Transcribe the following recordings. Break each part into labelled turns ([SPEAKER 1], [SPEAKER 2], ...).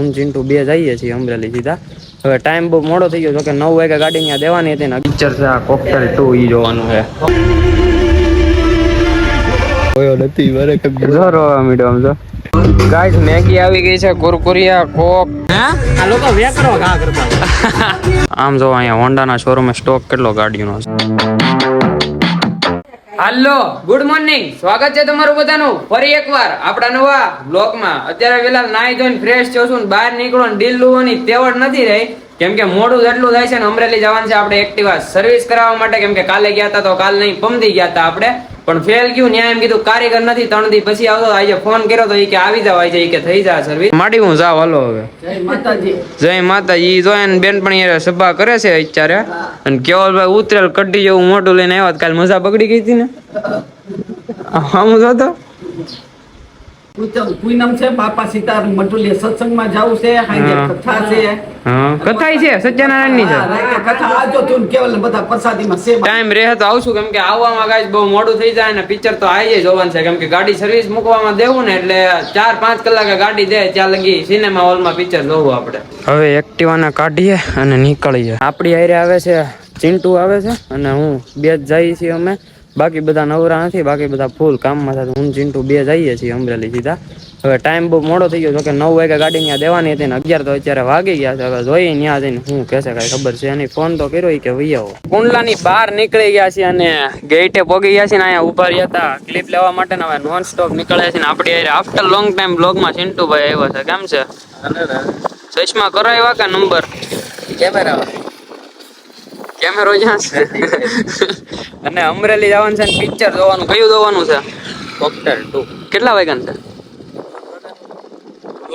[SPEAKER 1] હું ચિંટુ બે જઈએ છીએ અમરેલી સીધા. હવે ટાઈમ બહુ મોડો થઈ ગયો તો કે 9 વાગે ગાડી અહીંયા દેવાની હતી ને પિક્ચર છે આ કોકટેલ 2 ઈ જોવાનું છે. ઓયો નથી વરે કે જોરો મીડો આમ જો ગાઈસ મેગી આવી ગઈ છે કુરકુરિયા કોક હે આ લોકો વેકરો ઘા કરતા આમ જો અહીંયા હોન્ડા ના શોરૂમે સ્ટોક કેટલો ગાડીઓનો છે. હાલો ગુડ મોર્નિંગ, સ્વાગત છે તમારું બધાનું ફરી એકવાર આપણા નવા બ્લોગમાં. અત્યારે વેલા નાઈ ધોઈને ફ્રેશ થયો છું ને બહાર નીકળો ને ડીલ લુવાની તેવડ નથી રહી, કેમ કે મોડું જેટલું થાય છે ને અમરેલી જવાનું છે આપણે એક્ટિવા સર્વિસ કરાવવા માટે. કેમ કે કાલે ગયા હતા તો કાલ નહીં પમદી ગયા હતા આપણે, પણ ફેલ ગયું. ન્યાય એમ કીધું કારીગર નથી, 3 દી પછી આવતો. આજે ફોન કર્યો તો એ કે આવી જાવ, આજે કે થઈ જાય સર્વિસ. માડી હું જાવ હાલો હવે. જય માતાજી. જય માતાજી. જો એને બેનપણી સભા કરે છે અત્યારે, અને કેવલભાઈ ઉતરેલ કડી જેવું મોટું લઈને આવ્યા. કાલ મજા બગડી ગઈ હતી ને હું જોતો
[SPEAKER 2] પૂનમ છે, બાપા સીતારામ મટુલી સત્સંગમાં જાવું છે, હાજે કથા છે.
[SPEAKER 1] કથા છે સત્યનારાયણ ની છે
[SPEAKER 2] કથા. આજો તું કેવલ બધા પ્રસાદીમાં છે.
[SPEAKER 1] ટાઈમ રહે તો આવશું, કેમ કે આવવામાં ગાઈસ બહુ મોડું થઈ જાય ને પિક્ચર તો આવી જોવાનું છે. કેમ કે ગાડી સર્વિસ મૂકવામાં દેવું ને એટલે 4-5 કલાકે ગાડી દે ત્યાં લગી સિનેમા હોલમાં પિક્ચર જોવું આપણે. હવે એક્ટિવાના કાઢીએ અને નીકળીએ. આપણી હારે આવે છે ચિંટુ આવે છે અને હું બે જ જઈએ છીએ અમે. બાકી બધા નવરા નથી, બાકી બધા ફૂલ કામમાં હતા. હું ચિંટુ બે જઈએ છીએ અમરેલી સીધા. હવે ટાઈમ બહુ મોડો થઈ ગયો તો કે 9 વાગે ગાડી ત્યાં દેવાની હતી ને 11 તો અત્યારે વાગી ગયા છે. હવે જોઈએ ત્યાં જઈને શું કહેશે કઈ ખબર છે એની. ફોન તો કર્યો કે ભાઈ આવો. કુંડલાની બહાર નીકળી ગયા છે અને ગેટે પહોંચી ગયા છે ને અહીંયા ઉભા રહ્યા હતા ક્લિપ લેવા માટે. હવે નોન સ્ટોપ નીકળ્યા છે ને આપણી આફ્ટર લોંગ ટાઈમ બ્લોગમાં ચિંટુભાઈ આવ્યો છે. કેમ છે? ચશ્મા કરાવ્યા કે નંબર કેમેરો જ્યાં છે અને અમરેલી જવાનું છે ને પિક્ચર જોવાનું. કયું જોવાનું છે? કોકટેલ 2. કેટલા વાગ્યા છે?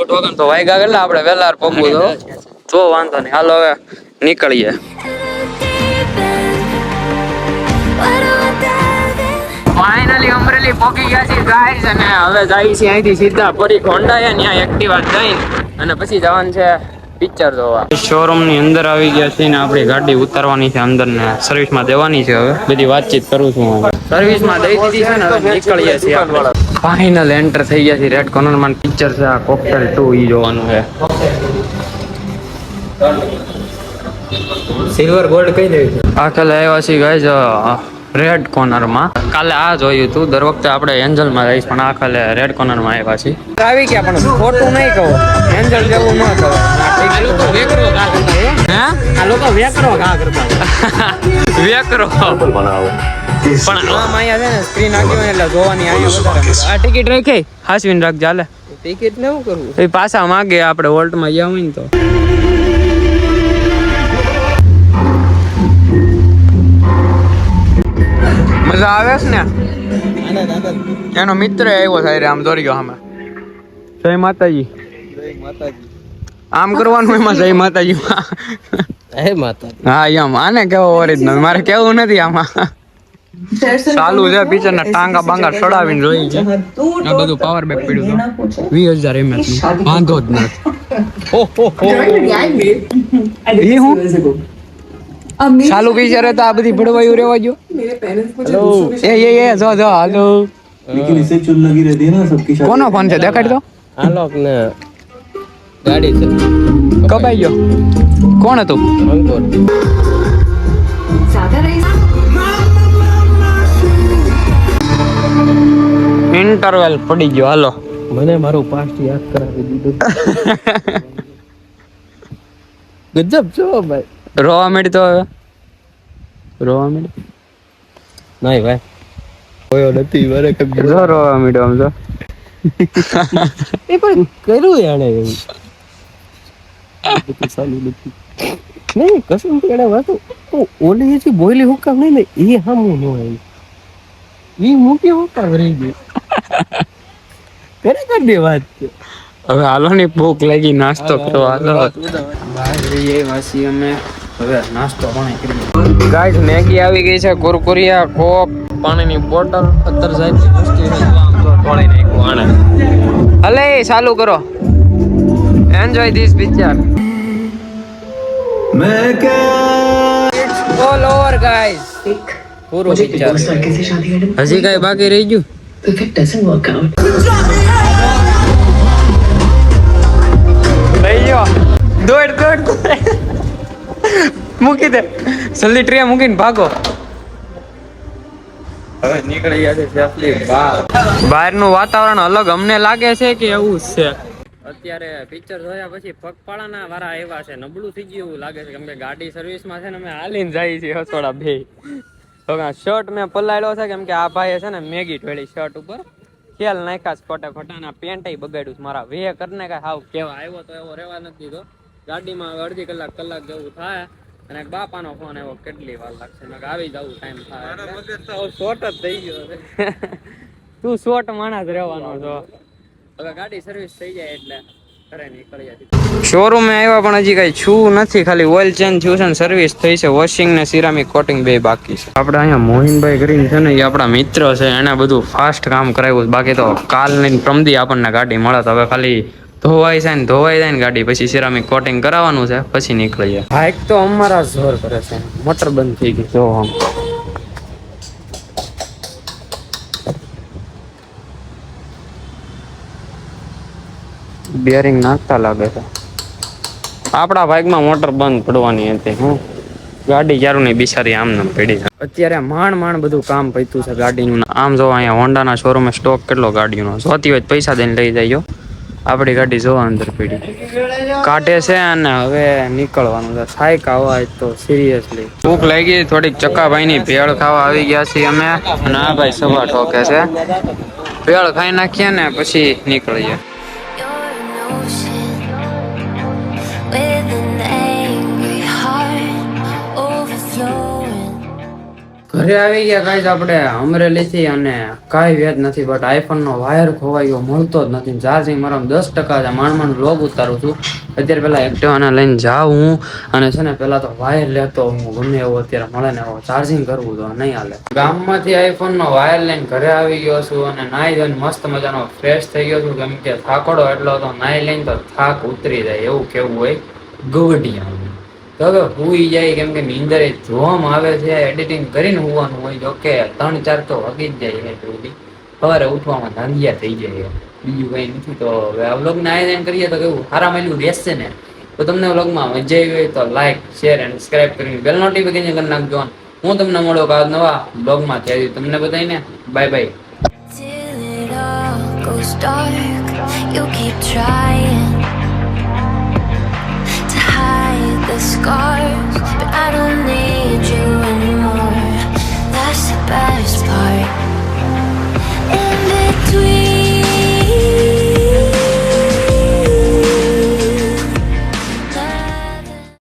[SPEAKER 1] 1:00 વાગ્યા. તો વાગ્યા કેટલા આપણે વેલાર પગવું તો વાંધો નહીં. હાલો હવે નીકળીએ. ફાઇનલી અમરેલી પહોંચી ગયા છીએ ગાઈસ, અને હવે જાય છે અહીંથી સીધા ફરી હોન્ડા ત્યાં એક્ટિવા જઈને અને પછી જવાનું છે પિક્ચર જોવા. શોરૂમ ની અંદર આવી ગયા છે ને આપણી ગાડી ઉતારવાની છે અંદર ને સર્વિસ માં દેવાની છે. હવે બધી વાતચીત કરું છું. સર્વિસ માં દઈ દીધી છે ને હવે નીકળીએ છીએ આપણે. ફાઇનલ એન્ટર થઈ ગયા છે રેડ કોર્નર માં. પિક્ચર છે આ કોકટેલ 2 ઈ જોવાનું છે. સિલ્વર ગોલ્ડ કઈ દેવી છે? આ કાલે આવ્યા છીએ ગાઈસ રેડ કોર્નર માં. કાલે આ જોયું હતું, દર વખતે આપણે એન્જલ માં રહીશ, પણ આ કાલે રેડ કોર્નર માં આવ્યા છીએ. આવી ગયા પણ ખોટું નહીં કહું, એન્જલ જેવું ન કહું. આ લોકો વેકરો ઘા કરતા. હે આ લોકો વેકરો ઘા કરતા વેકરો બનાવો. પણ આમ અહીંયા છે ને સ્ક્રીન આખી હોય એટલે જોવાની અહીંયા વધારે. આ ટિકિટ રાખી હાસવીને રાખ. ચાલે ટિકિટ ને શું કરવું? એ પાછા માગે આપણે વોલ્ટ માં ગયા હોય ને તો. મજા આવે છે ને? એનો મિત્ર આવ્યો થાય આમ દોરી ગયો સામે. જય માતાજી. આમ કરવાનું એમાં જય માતાજી. હે માતા. હા એમ આને કેવો ઓરિજિનલ, મારે કેવું નથી આમાં. ચાલુ છે પિક્ચર ના ટાંગા બાંગા ચડાવીને જોઈ છે. આ બધું પાવર બેક પડ્યું તો 20000 mAh નું વાંધો જ નથી. ઓહો એ હું ચાલુ પિક્ચર હતા આ બધી ભડવાયું રેવા જો. હેલો એ જો જો હાલો.
[SPEAKER 3] लेकिन इसे चुन लगी रहती है ना सबकी शादी.
[SPEAKER 1] કોનો ફોન છે દેખાડ તો.
[SPEAKER 4] આલોક ને ગાડી છે.
[SPEAKER 1] કબાઈ ગયો. કોણ હતું?
[SPEAKER 4] અંકોર.
[SPEAKER 1] ઇન્ટરવેલ પડી ગયો. હાલો
[SPEAKER 4] મને મારું પાસ્ટ યાદ કરાવી દીધું. ગજબ છો ભાઈ.
[SPEAKER 1] રોવા માંડી તો હવે રોવા માંડી
[SPEAKER 4] નહીં ભાઈ
[SPEAKER 3] ઓયો નથી વરે કે
[SPEAKER 1] જો રોવા માંડ્યો આમ જો.
[SPEAKER 4] એ પણ કર્યું એને એવું
[SPEAKER 3] सालू નથી
[SPEAKER 4] નહીં કસમ કેડે વાત ઓલી જે બોયલી હુકામ નહીં ને એ હામું ન હોય ઈ મૂકી હુકામ રહી ગઈ કરે કર દે વાત.
[SPEAKER 1] હવે હાલો ની ભૂખ લાગી, નાસ્તો કરો હાલો. બહાર જઈએ વાસી અમે હવે નાસ્તો પાણી કરી. ગાઈસ મેગી આવી ગઈ છે, કુરકુરિયા, કોક, પાણીની બોટલ, 17 જાતની વસ્તુ છે. આમ તો તોડી નાખ્યું આણે. હલે ચાલુ કરો. Enjoy this picture.
[SPEAKER 3] मैं क्या
[SPEAKER 1] ઇટ્સ ઓલ ઓવર ગાઈસ. પૂરું પિક્ચર. હજી કઈ બાકી રહી ગયું?
[SPEAKER 5] If it doesn't work out.
[SPEAKER 1] લઈ મૂકી દે જલ્દી ટ્રે મૂકીને ભાગો. હવે નીકળી ગયા છે સેફલી બહાર. બહારનું વાતાવરણ અલગ અમને લાગે છે કે એવું જ છે. અત્યારે પિક્ચર જોયા પછી પગપાળાના વાળા એવા છે, નબળું થઈ ગયું એવું લાગે છે કેમ કે ગાડી સર્વિસમાં છે ને અમે હાલીને જઈએ છીએ હસોડા બે. શર્ટ મેં પલાળ્યો છે કેમ કે આ ભાઈએ છે ને મેગી ઢોળી શર્ટ ઉપર ખેલ નાખ્યા ફોટા ફટાના પેન્ટ બગાડ્યું છે મારા. વે કરને કઈ હાવ કેવા આવ્યો તો એવો રહેવા નથી દીધો. ગાડીમાં અડધી કલાક જેવું થાય અને બાપાનો ફોન આવ્યો કેટલી વાર લાગશે, મેં આવી જવું ટાઈમ થાય શોર્ટ જ થઈ ગયો છે. તું શોર્ટ માણસ રહેવાનો છો. હવે ગાડી સર્વિસ થઈ જાય એટલે ઘરે નીકળી જાય. શોરૂમે આવ્યા પણ હજી કઈ છું નથી, ખાલી ઓઇલ ચેન્જ થયું છે ને સર્વિસ થઈ છે. વોશિંગ ને સિરામિક કોટિંગ બે બાકી છે. આપણે અહીંયા મોહિનભાઈ કરીને છે ને એ આપણા મિત્ર છે, એને બધું ફાસ્ટ કામ કરાવ્યું. બાકી તો કાલ ને પ્રમદી આપણને ગાડી મળે તો હવે ખાલી ધોવાઈ જાય ને ગાડી, પછી સિરામિક કોટિંગ કરાવવાનું છે, પછી નીકળી જાય. બાઇક તો અમારા જોર કરે છે, મોટર બંધ થઈ ગઈ જો આમ. બેરિંગ નાખતા લાગે છે. આપણા બાઇકમાં મોટર બંધ પડવાની હતી. હું ગાડી ક્યારું નહીં બિચારી આમને પડી. અત્યારે માંડ બધું કામ પત્યું છે ગાડીનું. આમ જો અહીંયા હોન્ડાના શોરૂમે સ્ટોક કેટલો ગાડીનો જોતી હોય પૈસા દઈને લઈ જાય. આપણી ગાડી જોવા અંદર પડી કાઢે છે અને હવે નીકળવાનું છે. સાઈક આવા તો સિરિયસલી ભૂખ લાગી થોડીક. ચક્કાભાઈની ભેળ ખાવા આવી ગયા છીએ અમે, અને આ ભાઈ સભા ઠોકે છે. ભેળ ખાઈ નાખીએ ને પછી નીકળીએ. ઘરે આવી ગયા ગાઈસ આપણે અમરેલી થી, અને કાંઈ વેદ નથી. બટ આઈફોન નો વાયર ખોવાઈ ગયો, મળતો જ નથી. ચાર્જિંગ મારા 10% છે. માંડ વ્લોગ ઉતારું છું. અત્યારે પેલા એક્ટિવાને લઈને જાઉં હું, અને છે ને પેલા તો વાયર લેતો હું ગમે એવો અત્યારે મળે ને એવો ચાર્જિંગ કરવું તો નહીં હાલે. ગામમાંથી આઈફોન નો વાયર લઈને ઘરે આવી ગયો છું, અને નાઈ ધોઈને મસ્ત મજાનો ફ્રેશ થઈ ગયો છું. કેમ કે થાકોડો એટલો તો નાઈ લઈને તો થાક ઉતરી જાય એવું કેવું હોય ગવડિયા. તો હવે હુઈ જાય કેમ કે નીંદર જોવામાં આવે છે. એડિટિંગ કરીને હોવાનું હોય, જો કે 3-4 તો વાગી જ જાય છે. સવારે ઉઠવામાં ધાંધિયા થઈ જાય, બીજું કઈ નથી. તો હવે આ વ્લોગને આયોજન કરીએ તો કેવું સારા મળ્યું રહેશે ને. તો તમને વ્લોગમાં મજા આવી હોય તો લાઈક શેર એન્ડ સબસ્ક્રાઇબ કરીને બેલ નોટિફિકેશન કરી નાખજો. હું તમને મળો આ નવા વ્લોગમાં. ત્યારે તમને બધાને bye bye.
[SPEAKER 5] You keep trying